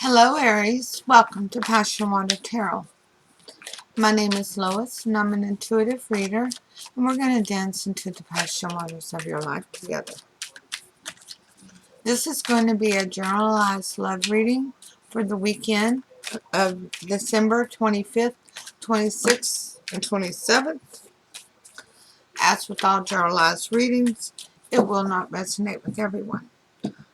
Hello Aries, welcome to PassionWater Tarot. My name is Lois and I'm an intuitive reader, and we're going to dance into the passion waters of your life together. This is going to be a generalized love reading for the weekend of December 25th, 26th, and 27th. As with all generalized readings, it will not resonate with everyone.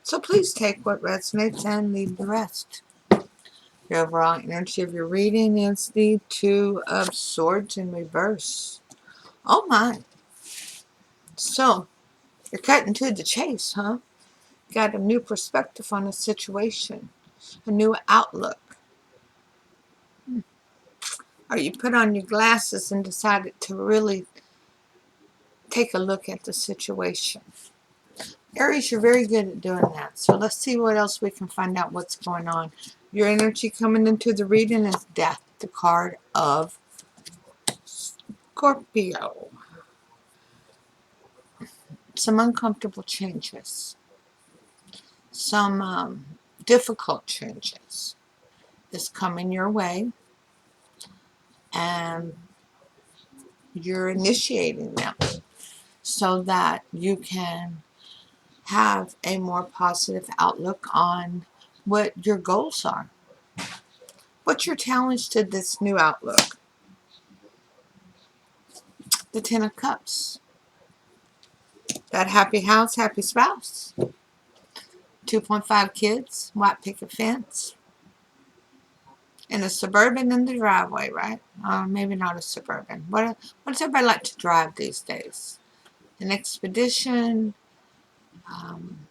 So please take what resonates and leave the rest. The overall energy of your reading is the Two of Swords in reverse. Oh my. So, you're cutting to the chase, huh? Got a new perspective on a situation. A new outlook. Or you put on your glasses and decided to really take a look at the situation. Aries, you're very good at doing that. So let's see what else we can find out what's going on. Your energy coming into the reading is Death, the card of Scorpio. Some uncomfortable changes, some difficult changes is coming your way, and you're initiating them so that you can have a more positive outlook on what your goals are. What's your challenge to this new outlook? The Ten of Cups. That happy house, happy spouse. 2.5 kids, white picket fence, and a Suburban in the driveway, right? Maybe not a Suburban. What does everybody like to drive these days? An Expedition,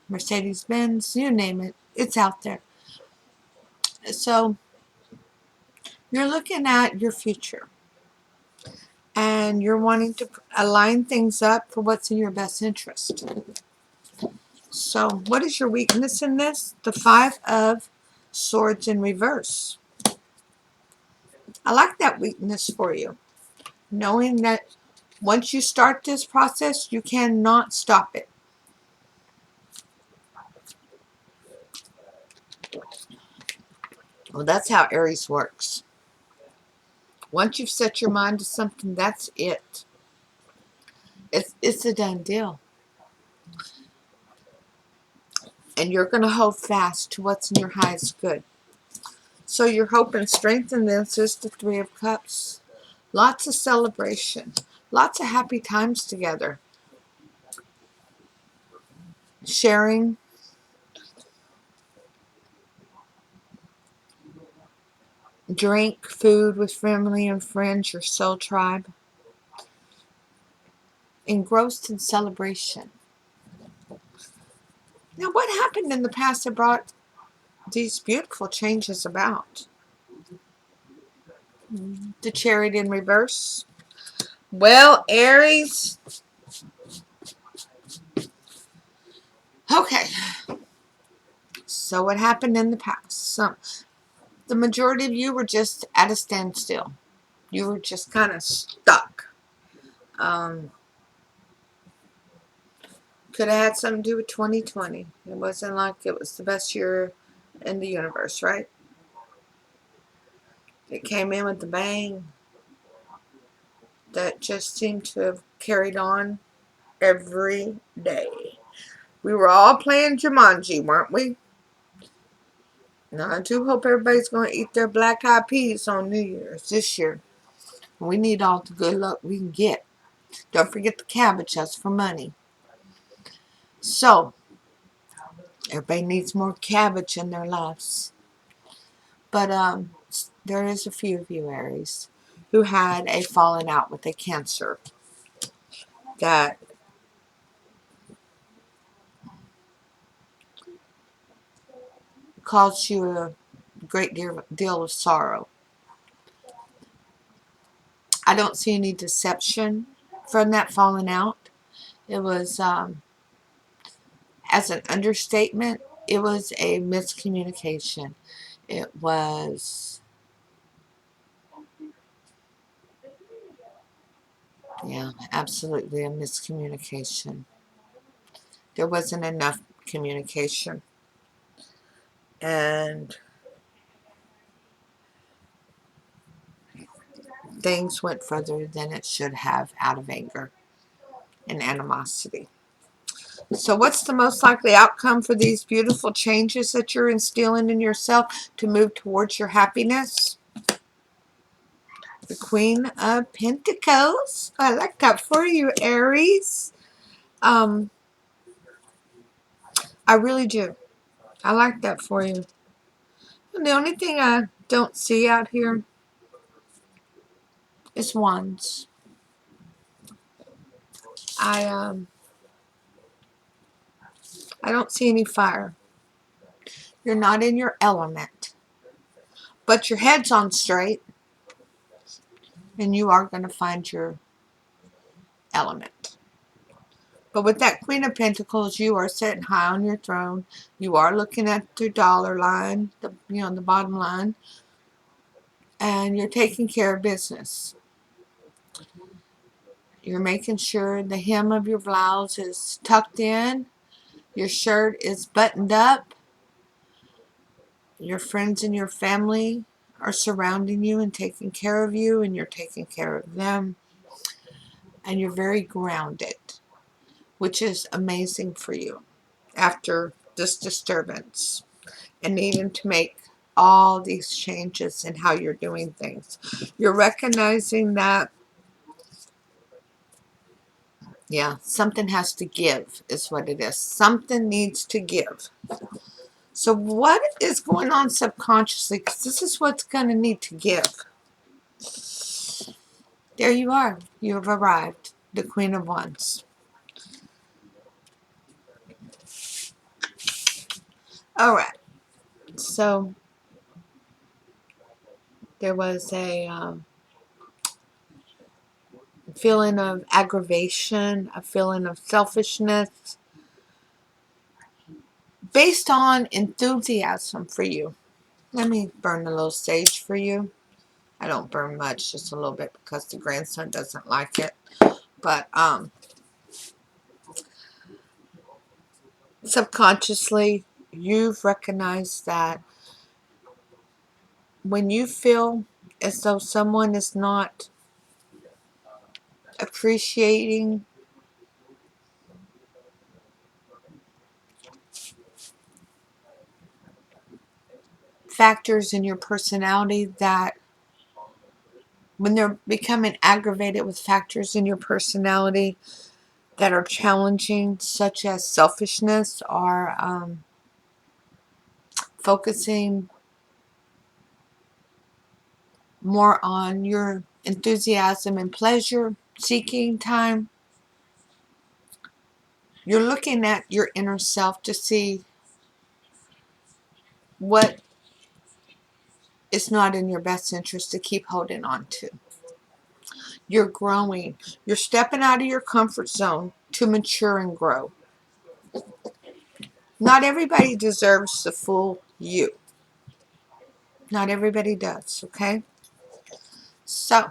Mercedes-Benz, you name it. It's out there. So you're looking at your future, and you're wanting to align things up for what's in your best interest. So what is your weakness in this? The Five of Swords in reverse. I like that weakness for you. Knowing that once you start this process, you cannot stop it. Well, that's how Aries works. Once you've set your mind to something, that's it. It's a done deal. And you're going to hold fast to what's in your highest good. So your hope and strength in this is the Three of Cups. Lots of celebration. Lots of happy times together. Sharing. Drink, food with family and friends, your soul tribe. Engrossed in celebration. Now, what happened in the past that brought these beautiful changes about? The Chariot in reverse. Well, Aries. Okay. So what happened in the past? The majority of you were just at a standstill. You were just kind of stuck. Could have had something to do with 2020. It wasn't like it was the best year in the universe, right? It came in with a bang that just seemed to have carried on every day. We were all playing Jumanji, weren't we? Now, I do hope everybody's going to eat their black-eyed peas on New Year's this year. We need all the good luck we can get. Don't forget the cabbage, that's for money. So, everybody needs more cabbage in their lives. But there is a few of you, Aries, who had a falling out with a Cancer that caused you a great deal of sorrow. I don't see any deception from that falling out. It was, as an understatement, it was a miscommunication. It was, yeah, absolutely a miscommunication. There wasn't enough communication. And things went further than it should have out of anger and animosity. So what's the most likely outcome for these beautiful changes that you're instilling in yourself to move towards your happiness? The Queen of Pentacles. I like that for you, Aries. I really do. I like that for you. And the only thing I don't see out here is wands. I don't see any fire. You're not in your element. But your head's on straight. And you are going to find your element. But with that Queen of Pentacles, you are sitting high on your throne. You are looking at the dollar line, the bottom line. And you're taking care of business. You're making sure the hem of your blouse is tucked in. Your shirt is buttoned up. Your friends and your family are surrounding you and taking care of you, and you're taking care of them. And you're very grounded, which is amazing for you after this disturbance and needing to make all these changes in how you're doing things. You're recognizing that, yeah, something has to give is what it is. Something needs to give. So what is going on subconsciously? Because this is what's going to need to give. There you are. You have arrived. The Queen of Wands. All right. So there was a feeling of aggravation, a feeling of selfishness, based on enthusiasm for you. Let me burn a little sage for you. I don't burn much, just a little bit because the grandson doesn't like it. But subconsciously, you've recognized that when you feel as though someone is not appreciating factors in your personality, that when they're becoming aggravated with factors in your personality that are challenging, such as selfishness or focusing more on your enthusiasm and pleasure seeking time, you're looking at your inner self to see what is not in your best interest to keep holding on to. You're growing. You're stepping out of your comfort zone to mature and grow. Not everybody deserves the full you. Not everybody does, okay? So,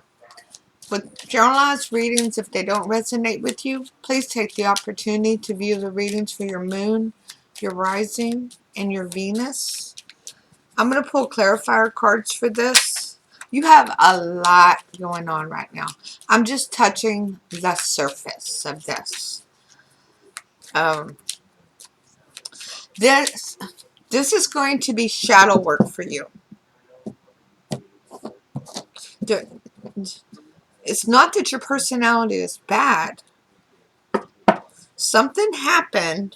with generalized readings, if they don't resonate with you, please take the opportunity to view the readings for your moon, your rising, and your Venus. I'm going to pull clarifier cards for this. You have a lot going on right now. I'm just touching the surface of this. This is going to be shadow work for you. It's not that your personality is bad. Something happened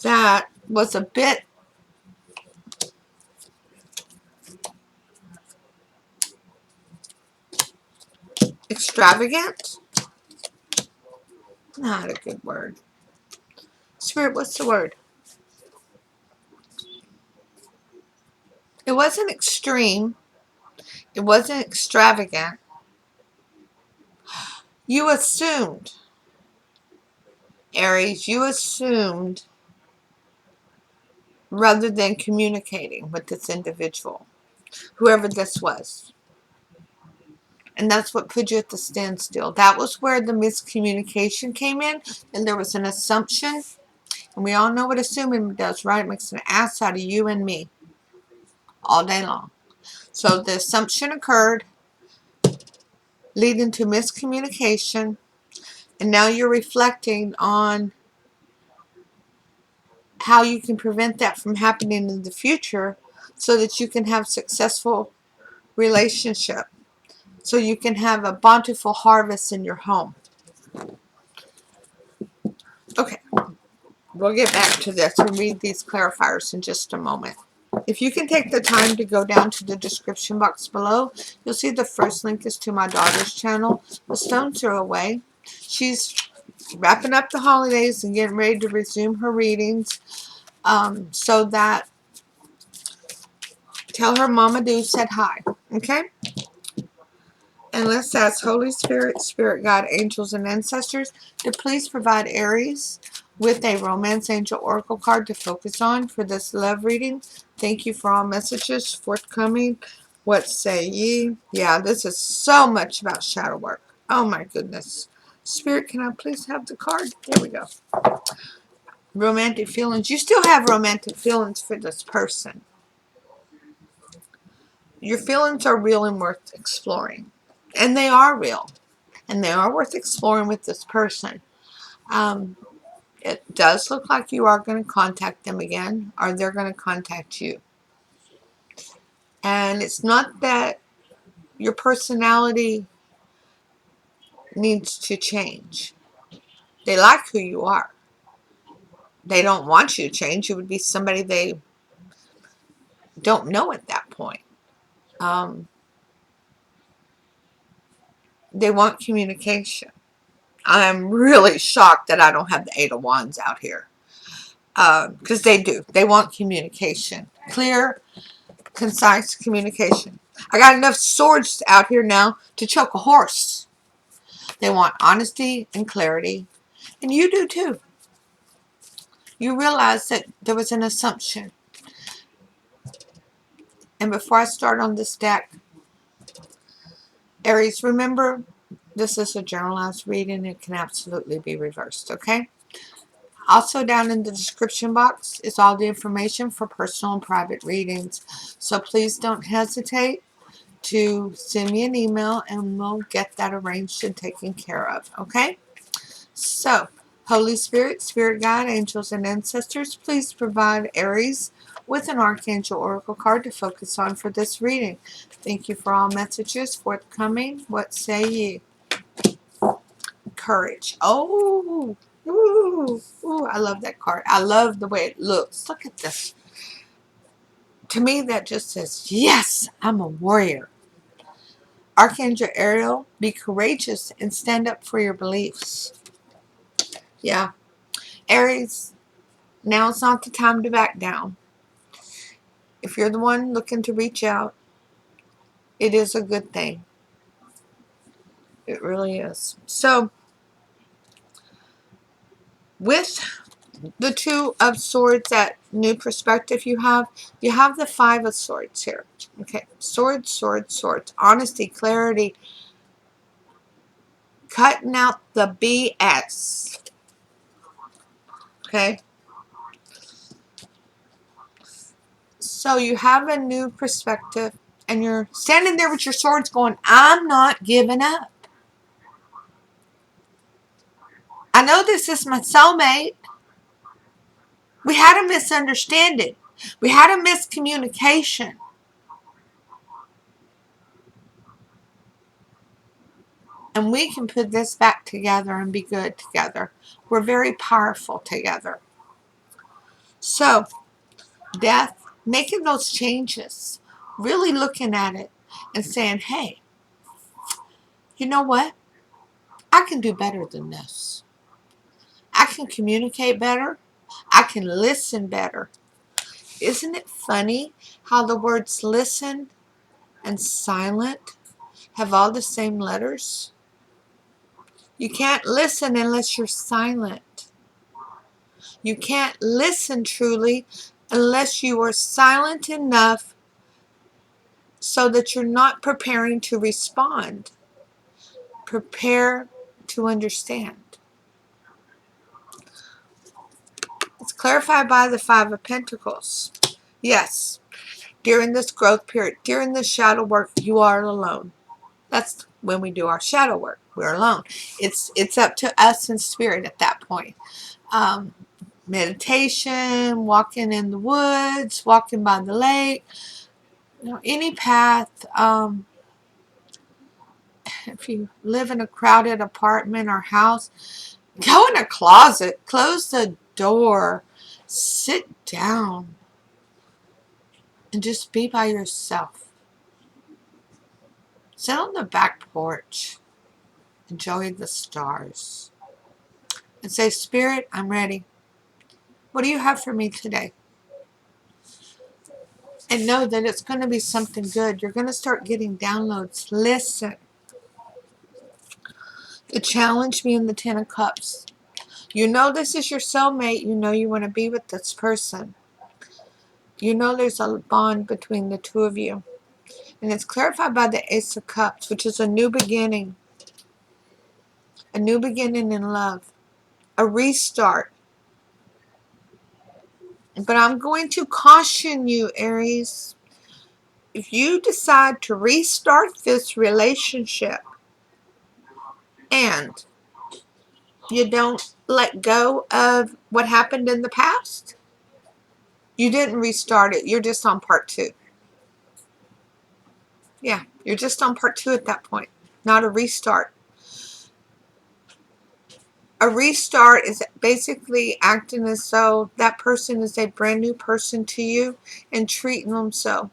that was a bit extravagant. Not a good word. Spirit, what's the word? It wasn't extreme. It wasn't extravagant. You assumed, Aries, you assumed rather than communicating with this individual, whoever this was. And that's what put you at the standstill. That was where the miscommunication came in, and there was an assumption. And we all know what assuming does, right? It makes an ass out of you and me all day long. So the assumption occurred. leading to miscommunication. And now you're reflecting on how you can prevent that from happening in the future so that you can have successful relationship, so you can have a bountiful harvest in your home. Okay, we'll get back to this and read these clarifiers in just a moment. If you can take the time to go down to the description box below, you'll see the first link is to my daughter's channel, AStonesThrowAway. She's wrapping up the holidays and getting ready to resume her readings. So that, tell her Mama Do said hi, okay? And let's ask Holy Spirit, Spirit Guide, Angels, and Ancestors to please provide Aries with a Romance Angel Oracle card to focus on for this love reading. Thank you for all messages forthcoming. What say ye? Yeah, this is so much about shadow work. Oh my goodness. Spirit, can I please have the card? There we go. Romantic feelings. You still have romantic feelings for this person. Your feelings are real and worth exploring. And they are real. And they are worth exploring with this person. It does look like you are going to contact them again, or they're going to contact you. And it's not that your personality needs to change. They like who you are. They don't want you to change. You would be somebody they don't know at that point. They want communication. I'm really shocked that I don't have the Eight of Wands out here. Because they do. They want communication. Clear, concise communication. I got enough swords out here now to choke a horse. They want honesty and clarity. And you do too. You realize that there was an assumption. And before I start on this deck, Aries, remember, this is a generalized reading. It can absolutely be reversed, okay? Also down in the description box is all the information for personal and private readings. So please don't hesitate to send me an email and we'll get that arranged and taken care of, okay? So, Holy Spirit, Spirit Guide, Angels, and Ancestors, please provide Aries with an Archangel Oracle card to focus on for this reading. Thank you for all messages forthcoming. What say ye? Courage. Oh, ooh, I love that card. I love the way it looks. Look at this. To me, that just says, yes, I'm a warrior. Archangel Ariel, be courageous and stand up for your beliefs. Yeah. Aries, now's not the time to back down. If you're the one looking to reach out, it is a good thing. It really is. So, with the Two of Swords, that new perspective you have the Five of Swords here. Okay, swords, swords, swords. Honesty, clarity, cutting out the BS. Okay. So you have a new perspective and you're standing there with your swords going, I'm not giving up. I know this is my soulmate. We had a misunderstanding. We had a miscommunication. And we can put this back together and be good together. We're very powerful together. So, death, making those changes, really looking at it and saying, hey, you know what? I can do better than this. I can communicate better. I can listen better. Isn't it funny how the words listen and silent have all the same letters? You can't listen unless you're silent. You can't listen truly unless you are silent enough so that you're not preparing to respond. Prepare to understand. It's clarified by the Five of Pentacles. Yes, during this growth period, during this shadow work, you are alone. That's when we do our shadow work. We're alone. It's up to us in spirit at that point. Meditation, walking in the woods, walking by the lake, any path. If you live in a crowded apartment or house, go in a closet, close the door, sit down, and just be by yourself. Sit on the back porch, enjoy the stars, and say, Spirit, I'm ready. What do you have for me today? And know that it's going to be something good. You're going to start getting downloads. Listen. The challenge being the Ten of Cups. You know this is your soulmate. You know you want to be with this person. You know there's a bond between the two of you. And it's clarified by the Ace of Cups, which is a new beginning. A new beginning in love. A restart. But I'm going to caution you, Aries. If you decide to restart this relationship and you don't let go of what happened in the past, you didn't restart it. You're just on part 2. Yeah, you're just on part 2 at that point, not a restart. A restart is basically acting as though that person is a brand new person to you and treating them so,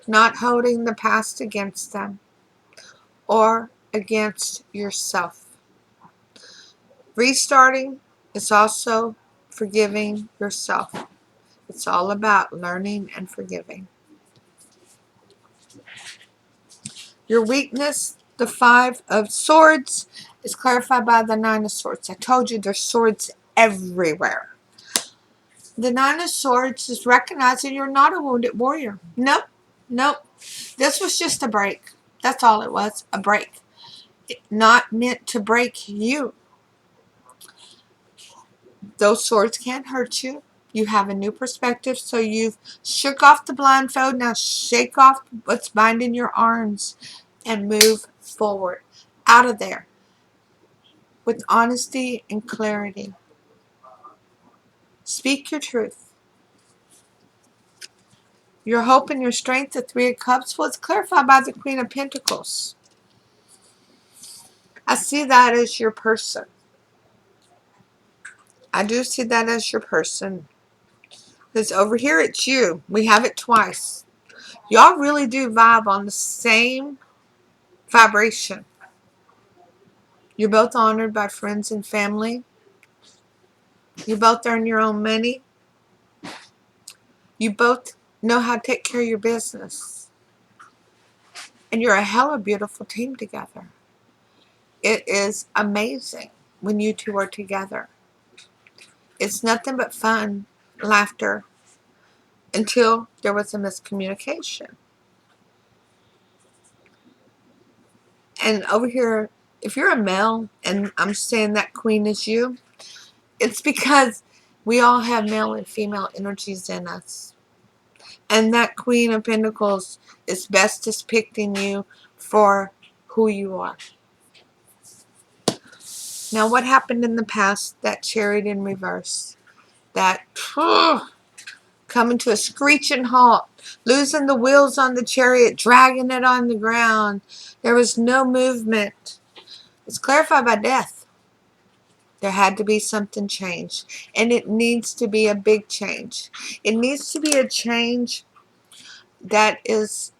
not holding the past against them or against yourself. Restarting is also forgiving yourself. It's all about learning and forgiving. Your weakness, the 5 of Swords, is clarified by the 9 of Swords. I told you there's swords everywhere. The 9 of Swords is recognizing you're not a wounded warrior. Nope. Nope. This was just a break. That's all it was. A break. Not meant to break you. Those swords can't hurt you. You have a new perspective, so you've shook off the blindfold. Now shake off what's binding your arms and move forward. Out of there. With honesty and clarity. Speak your truth. Your hope and your strength, the 3 of Cups, was clarified by the Queen of Pentacles. I see that as your person. I do see that as your person. Because over here it's you. We have it twice. Y'all really do vibe on the same vibration. You're both honored by friends and family. You both earn your own money. You both know how to take care of your business. And you're a hella beautiful team together. It is amazing when you two are together. It's nothing but fun, laughter, until there was a miscommunication. And over here, if you're a male, and I'm saying that Queen is you, it's because we all have male and female energies in us. And that Queen of Pentacles is best depicting you for who you are. Now, what happened in the past? That Chariot in reverse. That coming to a screeching halt. Losing the wheels on the chariot. Dragging it on the ground. There was no movement. It's clarified by death. There had to be something changed. And it needs to be a big change. It needs to be a change that is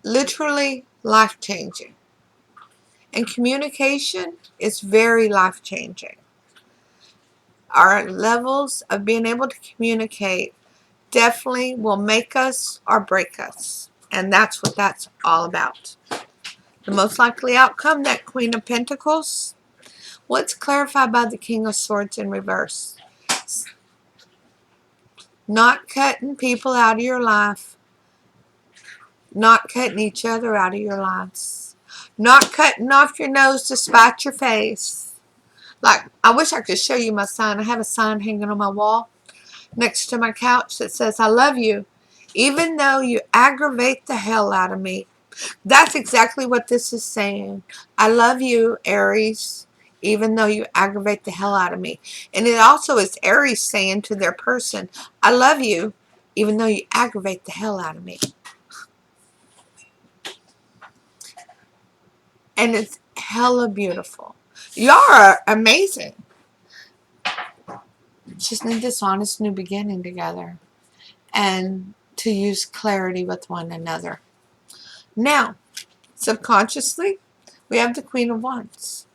literally life-changing. And communication is very life-changing. Our levels of being able to communicate definitely will make us or break us. And that's what that's all about. The most likely outcome, that Queen of Pentacles, what's clarified by the King of Swords in reverse? Not cutting people out of your life. Not cutting each other out of your lives. Not cutting off your nose to spite your face. Like, I wish I could show you my sign. I have a sign hanging on my wall next to my couch that says, I love you, even though you aggravate the hell out of me. That's exactly what this is saying. I love you, Aries, even though you aggravate the hell out of me. And it also is Aries saying to their person, I love you, even though you aggravate the hell out of me. And it's hella beautiful. Y'all are amazing. Just need this honest new beginning together. And to use clarity with one another. Now, subconsciously, we have the Queen of Wands.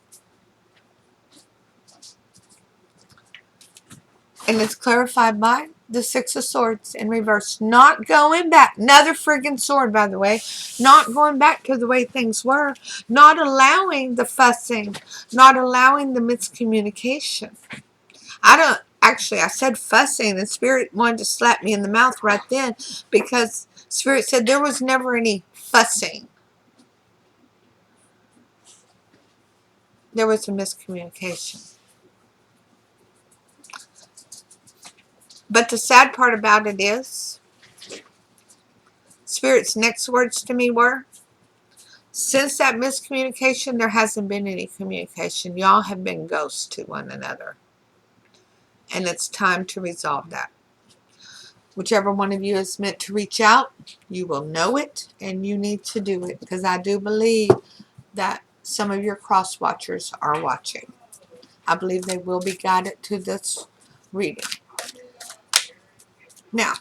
And it's clarified by the Six of Swords in reverse. Not going back. Another friggin' sword, by the way. Not going back to the way things were. Not allowing the fussing. Not allowing the miscommunication. I said fussing, and Spirit wanted to slap me in the mouth right then, because Spirit said there was never any fussing. There was a miscommunication. But the sad part about it is, Spirit's next words to me were, since that miscommunication, there hasn't been any communication. Y'all have been ghosts to one another. And it's time to resolve that. Whichever one of you is meant to reach out, you will know it, and you need to do it. Because I do believe that some of your cross watchers are watching. I believe they will be guided to this reading. Now,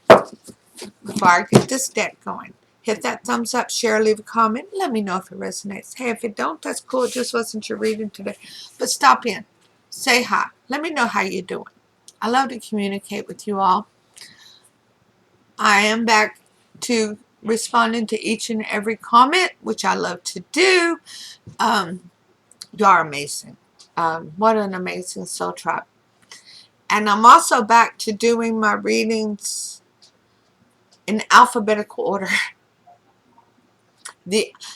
before I get this deck going, hit that thumbs up, share, leave a comment. Let me know if it resonates. Hey, if it don't, that's cool. It just wasn't your reading today. But stop in. Say hi. Let me know how you're doing. I love to communicate with you all. I am back to responding to each and every comment, which I love to do. You are amazing. What an amazing soul tribe. And I'm also back to doing my readings in alphabetical order.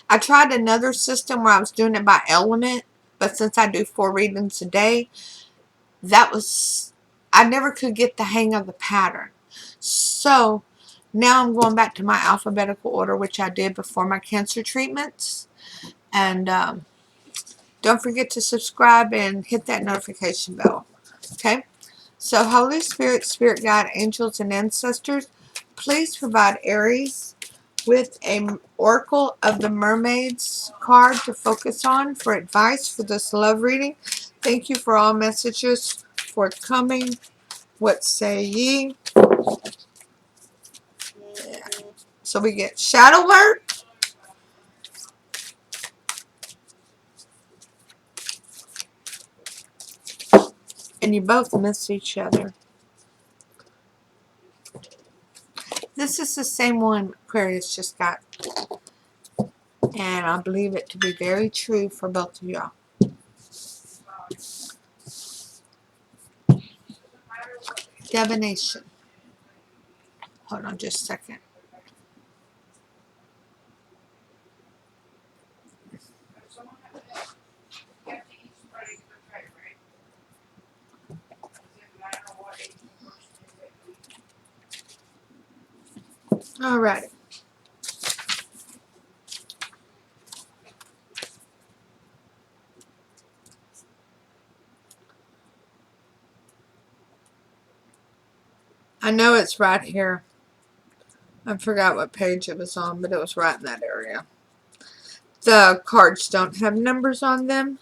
I tried another system where I was doing it by element, but since I do 4 readings a day, I never could get the hang of the pattern. So now I'm going back to my alphabetical order, which I did before my cancer treatments. And don't forget to subscribe and hit that notification bell. Okay? So Holy Spirit, Spirit Guide, Angels, and Ancestors, please provide Aries with an Oracle of the Mermaids card to focus on for advice for this love reading. Thank you for all messages forthcoming. What say ye? Yeah. So we get shadow work, and you both miss each other. This is the same one Aquarius just got. And I believe it to be very true for both of y'all. Divination. Hold on just a second. Alright. I know it's right here. I forgot what page it was on, but it was right in that area. The cards don't have numbers on them.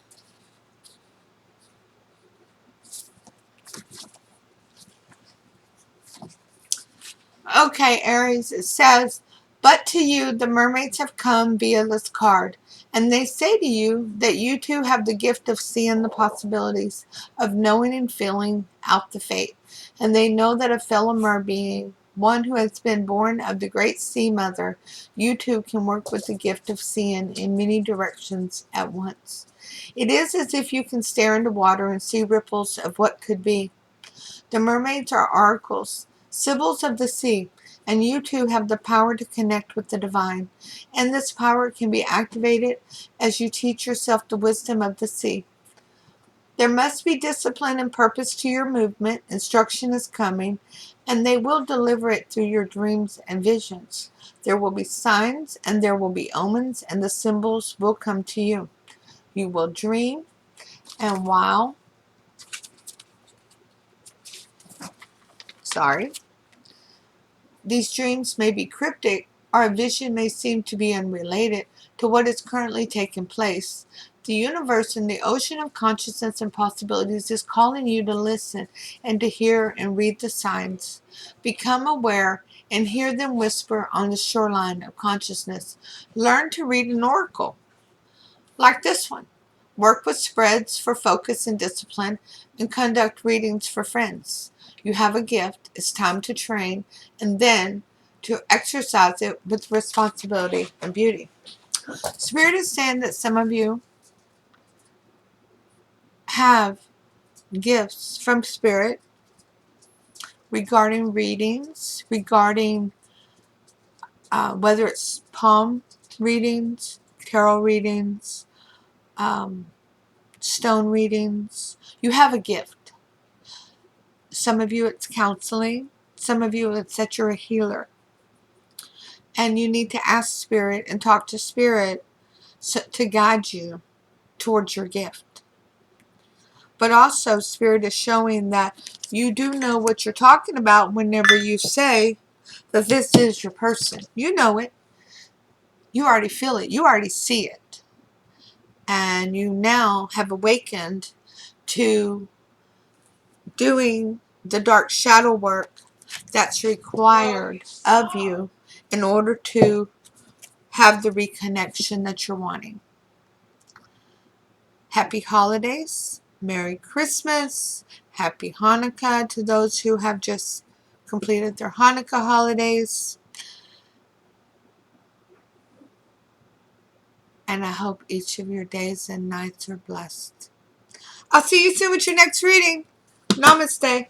Okay, Aries, it says, but to you, the mermaids have come via this card, and they say to you that you too have the gift of seeing the possibilities, of knowing and feeling out the fate. And they know that a fellow mer being, one who has been born of the great sea mother, you too can work with the gift of seeing in many directions at once. It is as if you can stare into water and see ripples of what could be. The mermaids are oracles, sibyls of the sea, and you too have the power to connect with the divine. And this power can be activated as you teach yourself the wisdom of the sea. There must be discipline and purpose to your movement. Instruction is coming, and they will deliver it through your dreams and visions. There will be signs, and there will be omens, and the symbols will come to you. You will dream, and these dreams may be cryptic, or a vision may seem to be unrelated to what is currently taking place. The universe and the ocean of consciousness and possibilities is calling you to listen and to hear and read the signs. Become aware and hear them whisper on the shoreline of consciousness. Learn to read an oracle, like this one. Work with spreads for focus and discipline, and conduct readings for friends. You have a gift. It's time to train, and then to exercise it with responsibility and beauty. Spirit is saying that some of you have gifts from Spirit regarding readings, regarding whether it's palm readings, tarot readings, stone readings. You have a gift. Some of you it's counseling. Some of you it's that you're a healer. And you need to ask Spirit and talk to Spirit to guide you towards your gift. But also Spirit is showing that you do know what you're talking about whenever you say that this is your person. You know it. You already feel it. You already see it. And you now have awakened to doing the dark shadow work that's required of you in order to have the reconnection that you're wanting. Happy holidays, Merry Christmas, Happy Hanukkah to those who have just completed their Hanukkah holidays. And I hope each of your days and nights are blessed. I'll see you soon with your next reading. Namaste.